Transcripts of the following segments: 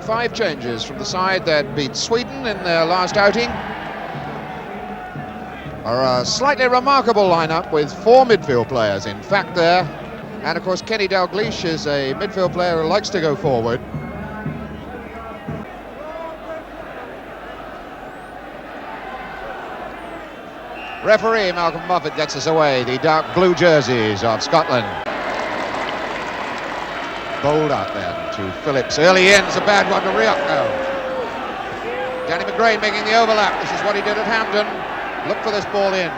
5 changes from the side that beat Sweden in their last outing. Are a slightly remarkable lineup with 4 midfield players in fact there. And of course Kenny Dalglish is a midfield player who likes to go forward. Referee Malcolm Moffat gets us away, the dark blue jerseys of Scotland. Bold out then to Phillips. Early in's a bad one to Rioch now. Danny McGrain making the overlap. This is what he did at Hampden. Look for this ball in.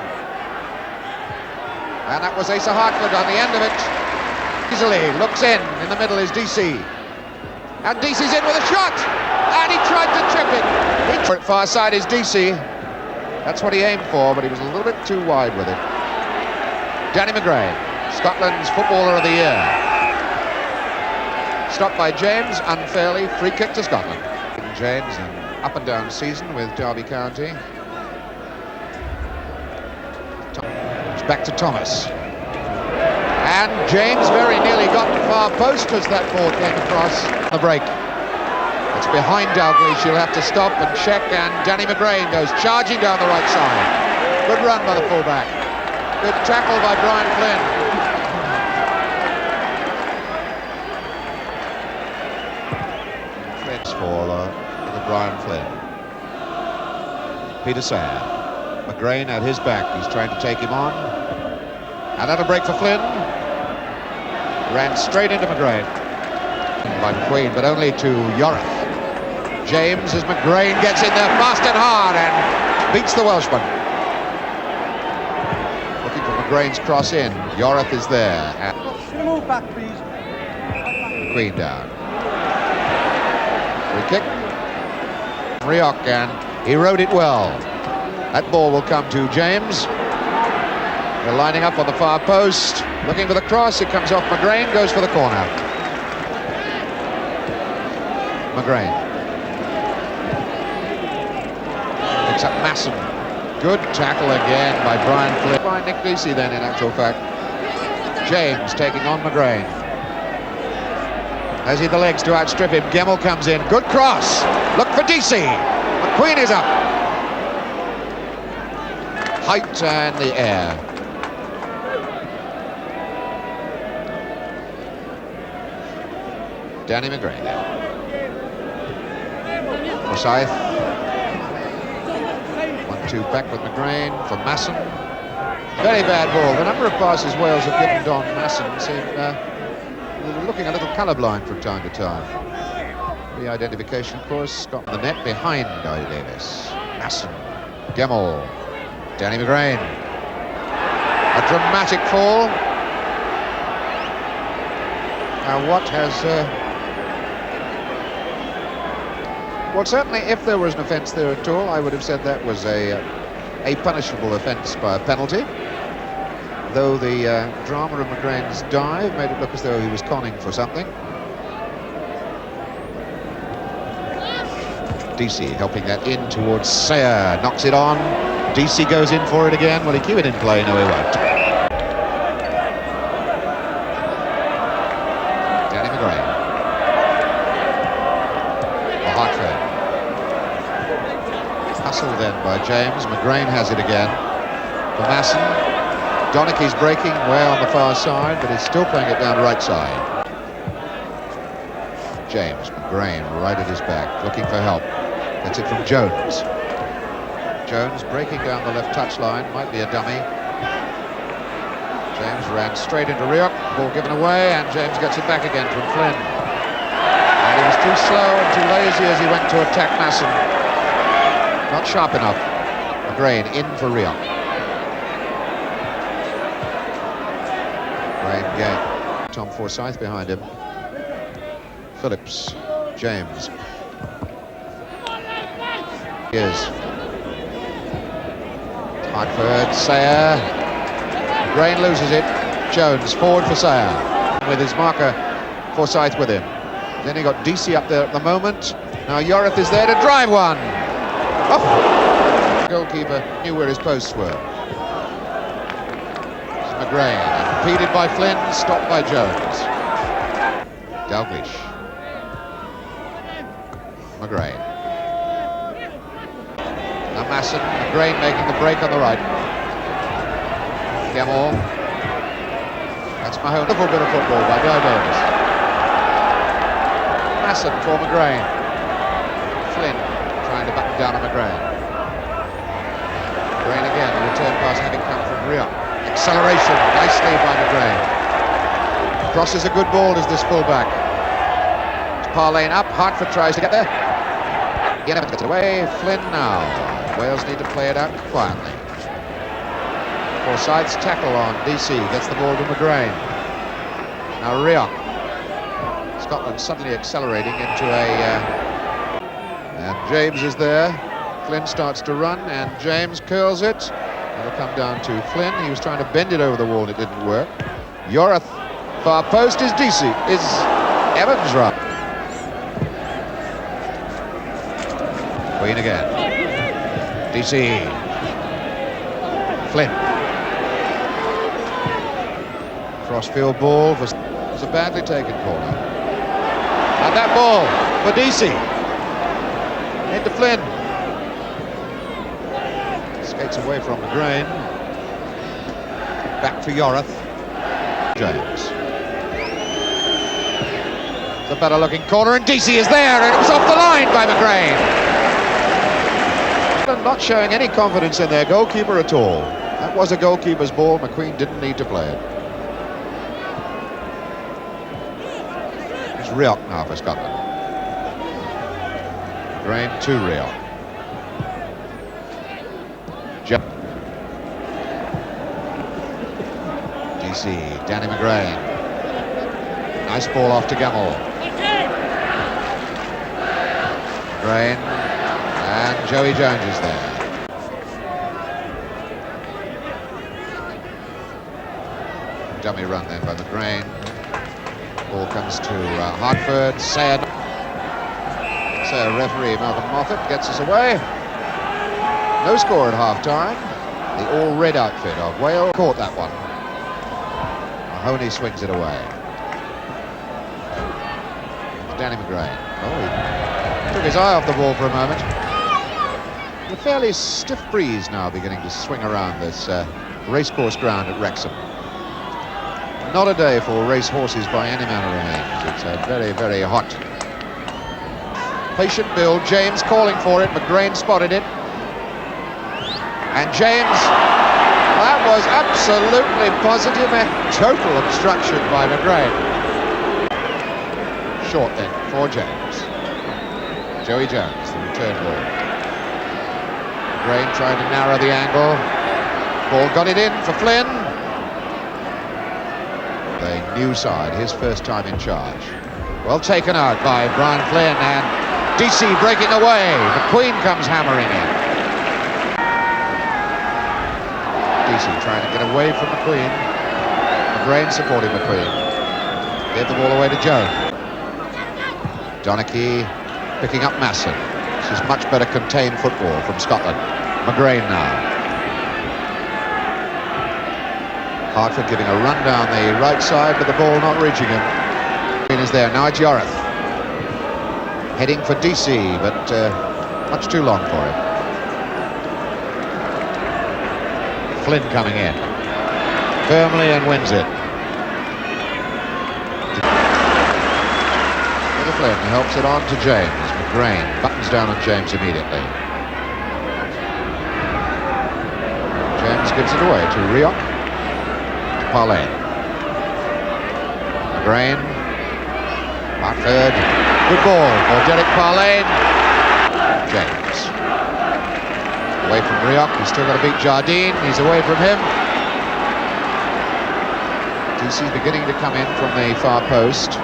And that was Asa Hartford on the end of it. Easily looks in the middle is DC. And DC's in with a shot! And he tried to chip it. At far side is DC. That's what he aimed for, but he was a little bit too wide with it. Danny McGrain, Scotland's Footballer of the Year. Stopped by James, unfairly, free kick to Scotland. James, an up and down season with Derby County. It's back to Thomas. And James very nearly got the far post as that ball came across the break. It's behind Dalglish, he'll have to stop and check, and Danny McGrain goes charging down the right side. Good run by the fullback. Good tackle by Brian Flynn. For Brian Flynn. Peter Sayer. McGrain at his back, he's trying to take him on. And that'll break for Flynn. Ran straight into McGrain. By McQueen, but only to Yoreth. James as McGrain gets in there fast and hard and beats the Welshman. Looking for McGrain's cross in. Yoreth is there. Move back, please. McQueen down. Free kick. Rioch, and he rode it well. That ball will come to James. They're lining up on the far post. Looking for the cross. It comes off McGrain. Goes for the corner. McGrain. Picks up Masson. Good tackle again by Brian Flynn. By Nick Deasy then, in actual fact. James taking on McGrain. Has he the legs to outstrip him? Gemmell comes in. Good cross. Look for DC. McQueen is up. Height and the air. Danny McGrain. Forsyth. 1-2 back with McGrain for Masson. Very bad ball. The number of passes Wales have given Don Masson seem looking a little colourblind from time to time. The identification, of course, got the net behind Guy Davis. Masson, Gemmell, Danny McGrain. A dramatic fall. Now what has... well, certainly if there was an offence there at all, I would have said that was a punishable offence by a penalty. Though the drama of McGrain's dive made it look as though he was conning for something. DC helping that in towards Sayer, knocks it on. DC goes in for it again. Will he keep it in play? No, he won't. Danny McGrain. For Hartford. Hustled then by James. McGrain has it again. For Masson. Donachie's breaking way on the far side, but he's still playing it down the right side. James, McGrain right at his back, looking for help. Gets it from Jones. Jones breaking down the left touchline, might be a dummy. James ran straight into Rioch, ball given away, and James gets it back again from Flynn. And he was too slow and too lazy as he went to attack Masson. Not sharp enough. McGrain in for Rioch. Game. Tom Forsyth behind him. Phillips, James. Here's Hartford, Sayer. McGrain loses it. Jones forward for Sayer. With his marker, Forsyth with him. Then he got DC up there at the moment. Now Yoreth is there to drive one. Oh! The goalkeeper knew where his posts were. It's McGrain. Impeded by Flynn, stopped by Jones. Dalglish. McGrain. Now Masson, McGrain making the break on the right. Gemmell. That's Mahone. A little bit of football by Guy Davis. Masson for McGrain. Flynn trying to button down on McGrain. McGrain again, the return pass having come from Rioch. Acceleration, nicely by McGrain. Crosses a good ball as this fullback. Parlane up, Hartford tries to get there. Again, gets it away. Flynn now. Wales need to play it out quietly. Forsyth's tackle on DC, gets the ball to McGrain. Now Rioch. Scotland suddenly accelerating into and James is there. Flynn starts to run, and James curls it. It'll come down to Flynn. He was trying to bend it over the wall, and it didn't work. Yorath, far post is DC. Is Evans right? Queen again. DC. Flynn. Crossfield ball was a badly taken corner. And that ball for DC. Into Flynn. Skates away from McGrain. Back for Yorath. James. It's a better looking corner, and DC is there, and it was off the line by McGrain. Not showing any confidence in their goalkeeper at all. That was a goalkeeper's ball. McQueen didn't need to play it. It's Rioch now for Scotland. McGrain to Rioch. DC, Danny McGrain. Nice ball off to Gemmell. McGrain. And Joey Jones is there. Dummy run then by McGrain. Ball comes to Hartford. Sayer, referee Malcolm Moffat gets us away. No score at half-time. The all-red outfit of Wales caught that one. Mahoney swings it away. It's Danny McGrain. Oh, he took his eye off the ball for a moment. A fairly stiff breeze now beginning to swing around this racecourse ground at Wrexham. Not a day for race horses by any manner of means. It's very, very hot. Patient build. James calling for it. McGrain spotted it. And James, that was absolutely positive and total obstruction by McGrain. Short then for James. Joey Jones, the return ball. McGrain trying to narrow the angle. Ball got it in for Flynn. The new side, his first time in charge. Well taken out by Brian Flynn, and DC breaking away. McQueen comes hammering in. DC trying to get away from McQueen. McGrain supporting McQueen. Gave the ball away to Jones. Donachie picking up Masson. This is much better contained football from Scotland. McGrain now. Hartford giving a run down the right side, but the ball not reaching him. McGrain is there. Now it's Yorath. Heading for DC, but much too long for him. Flynn coming in. Firmly and wins it. Flynn helps it on to James. McGrain buttons down on James immediately. James gives it away to Rioch. Parlane. McGrain. Hartford. Good ball for Derek Parlane. James. Away from Rioch. He's still got to beat Jardine. He's away from him. DC's beginning to come in from the far post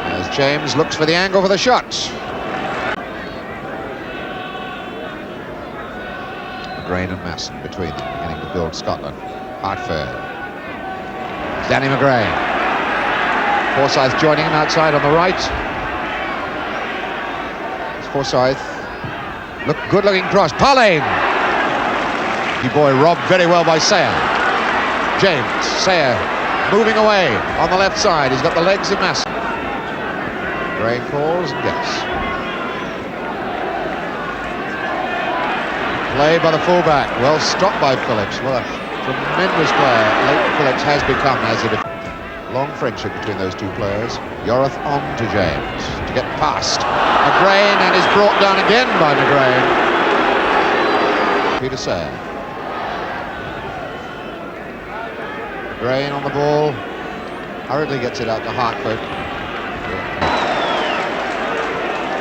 as James looks for the angle for the shot. McGrain and Masson between them, beginning to build Scotland. Hartford. Danny McGrain. Forsyth joining him outside on the right. Forsyth. Good looking cross. Parlane. The boy robbed very well by Sayer. James. Sayer moving away on the left side. He's got the legs of Masson. McGrain calls and gets. Play by the fullback, well stopped by Phillips. What a tremendous player Leighton Phillips has become as a long friendship between those two players. Yorath on to James to get past McGrain, and is brought down again by McGrain. Peter Sayer. McGrain on the ball, hurriedly gets it out to Hartford.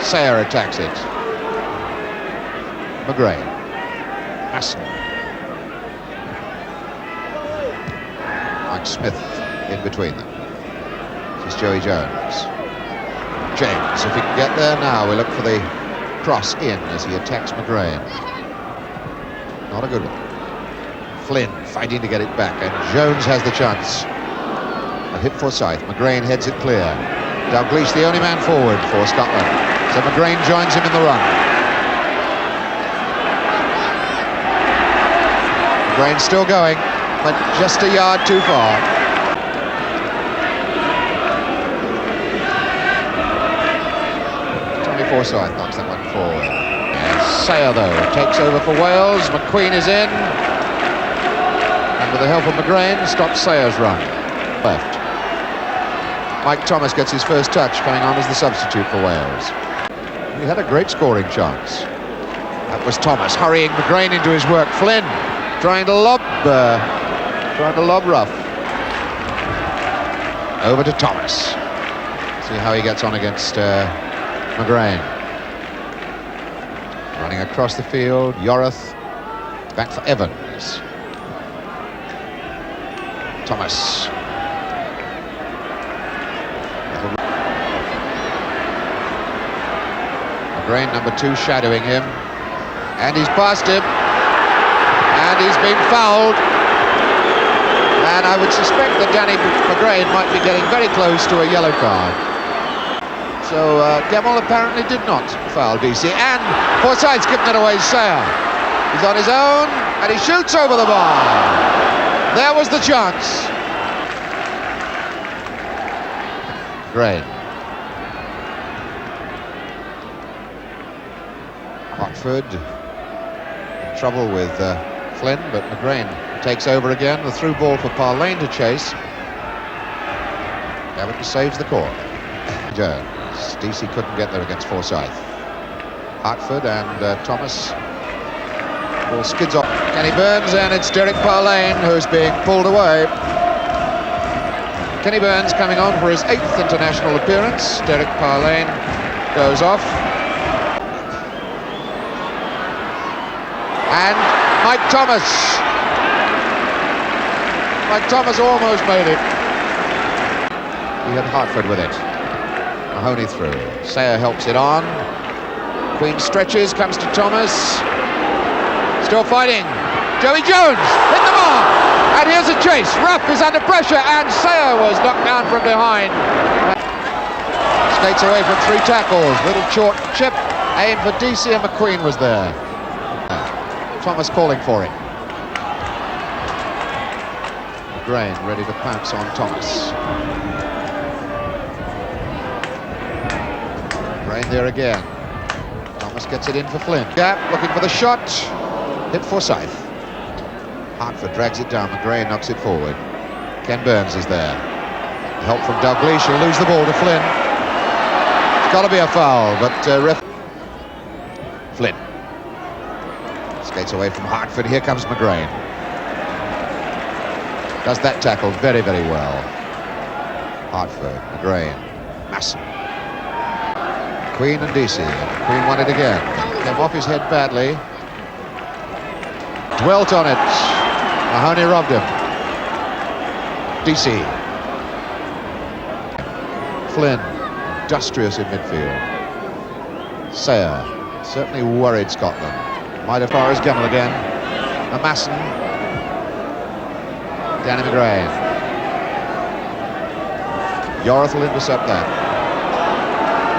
Sayer attacks it. McGrain. Masson. Mike Smith in between them. This is Joey Jones. James, if he can get there now, we look for the cross in as he attacks McGrain. Not a good one. Flynn fighting to get it back, and Jones has the chance. A hit Forsyth. McGrain heads it clear. Dalglish the only man forward for Scotland, so McGrain joins him in the run. McGrain still going, but just a yard too far. Tommy Forsyth knocks that one forward. And Sayer, though, takes over for Wales. McQueen is in, and with the help of McGrain, stops Sayer's run. Left. Mike Thomas gets his first touch, coming on as the substitute for Wales. He had a great scoring chance. That was Thomas hurrying McGrain into his work. Flynn trying to lob rough. Over to Thomas. See how he gets on against McGrain. Running across the field, Yorath back for Evans. Thomas. McGrain, number 2, shadowing him, and he's past him, and he's been fouled, and I would suspect that Danny McGrain might be getting very close to a yellow card. So Gemmell apparently did not foul DC, and Forsyth's given it away. Sayer, he's on his own, and he shoots over the bar. There was the chance. Great. Hartford in trouble with Flynn, but McGrain takes over again. The through ball for Parlane to chase. Everton saves the court. Jones. DC couldn't get there against Forsyth. Hartford and Thomas. Ball skids off Kenny Burns, and it's Derek Parlane who's being pulled away. Kenny Burns coming on for his 8th international appearance. Derek Parlane goes off. And Mike Thomas. Mike Thomas almost made it. He had Hartford with it. Mahoney through. Sayer helps it on. Queen stretches, comes to Thomas. Still fighting. Joey Jones hit the mark. And here's a chase. Ruff is under pressure, and Sayer was knocked down from behind. Skates away from 3 tackles. Little short chip. Aim for DC, and McQueen was there. Thomas calling for it. McGrain ready to pounce on Thomas. McGrain there again. Thomas gets it in for Flynn. Gap, looking for the shot. Hit Forsyth. Hartford drags it down. McGrain knocks it forward. Ken Burns is there. Help from Dalglish. He'll lose the ball to Flynn. It's got to be a foul, but Flynn. Skates away from Hartford. Here comes McGrain. Does that tackle very, very well. Hartford, McGrain, Masson. Queen and DC. Queen won it again. Came off his head badly. Dwelt on it. Mahoney robbed him. DC. Flynn, industrious in midfield. Sayer, certainly worried Scotland. Might have far as Gemmell again. Masson. Danny McGrain. Yorath will intercept that.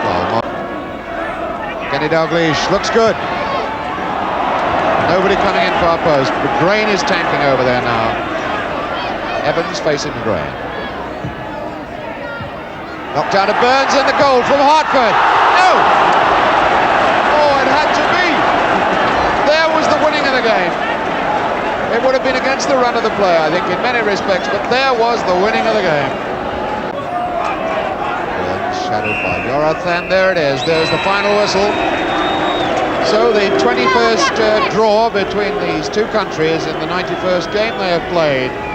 Well, Kenny Dalglish looks good. Nobody coming in for our post. McGrain is tanking over there now. Evans facing McGrain. Knocked down to Burns, and the goal from Hartford. No! Oh, it had to be. There was the winning game. It would have been against the run of the play, I think, in many respects, but there was the winning of the game. Shadowed by Yorath, and there it is. There's the final whistle. So the 21st draw between these two countries in the 91st game they have played.